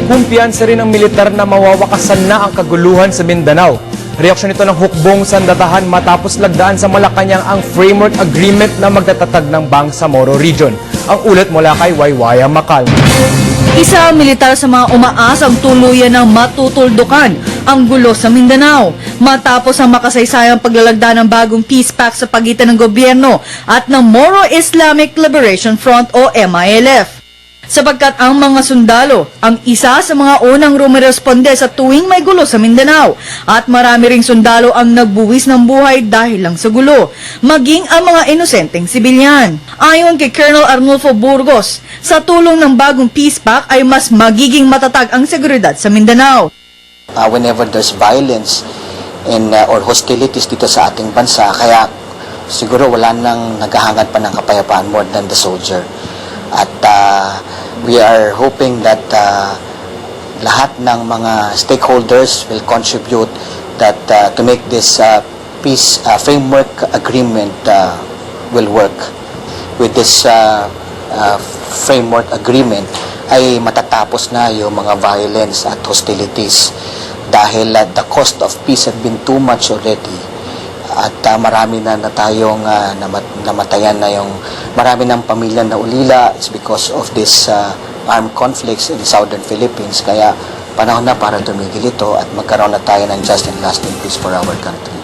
kumpiyansa rin ng militar na mawawakasan na ang kaguluhan sa Mindanao. Reaksyon ito ng hukbong sandatahan matapos lagdaan sa Malacanang ang framework agreement na magtatatag ng Bangsamoro Region. Ang ulat mula kay Waywaya Macal. Isa militar sa mga umaasang tuluyan ng matutuldukan ang gulo sa Mindanao matapos ang makasaysayang paglalagda ng bagong peace pact sa pagitan ng gobyerno at ng Moro Islamic Liberation Front o MILF. Sapagkat ang mga sundalo ang isa sa mga unang rumiresponde sa tuwing may gulo sa Mindanao at marami ring sundalo ang nagbuwis ng buhay dahil lang sa gulo, maging ang mga inosenteng sibilyan. Ayon kay Colonel Arnulfo Burgos, sa tulong ng bagong peace pact ay mas magiging matatag ang seguridad sa Mindanao. Whenever there's violence or hostilities dito sa ating bansa, kaya siguro wala nang naghahangad pa ng kapayapaan more than the soldier. At we are hoping that lahat ng mga stakeholders will contribute that to make this peace framework agreement will work. With this framework agreement ay matatapos na yung mga violence at hostilities dahil the cost of peace had been too much already. At marami na tayong namatayan na yung marami ng pamilya na ulila is because of this armed conflicts in southern Philippines. Kaya panahon na para tumigil ito at magkaroon na tayo ng just and lasting peace for our country.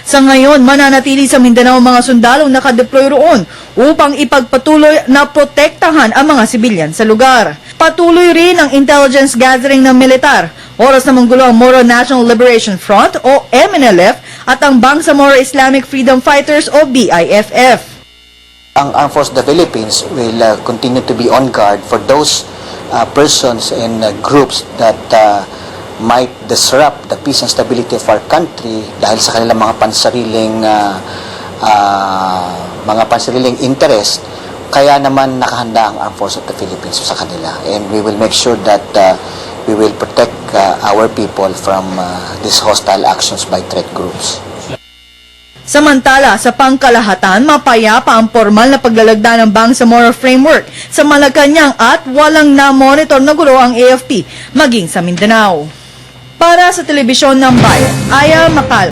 Sa ngayon, mananatili sa Mindanao ang mga sundalong nakadeploy roon upang ipagpatuloy na protektahan ang mga sibilyan sa lugar. Patuloy rin ang intelligence gathering ng militar. Oras na manggulo ang Moro National Liberation Front o MNLF at ang Bangsamoro Islamic Freedom Fighters o BIFF. Ang Armed Forces of the Philippines will continue to be on guard for those persons and groups that might disrupt the peace and stability of our country dahil sa kanilang mga pansariling interest. Kaya naman nakahanda ang Armed Forces of the Philippines sa kanila, and we will make sure that we will protect our people from these hostile actions by threat groups. Samantala, sa pangkalahatan, mapayapa ang formal na paglalagda ng Bangsamoro Framework sa Malacanang at walang na-monitor na gulo ang AFP maging sa Mindanao. Para sa Telebisyon ng Bayan, Aya Macal.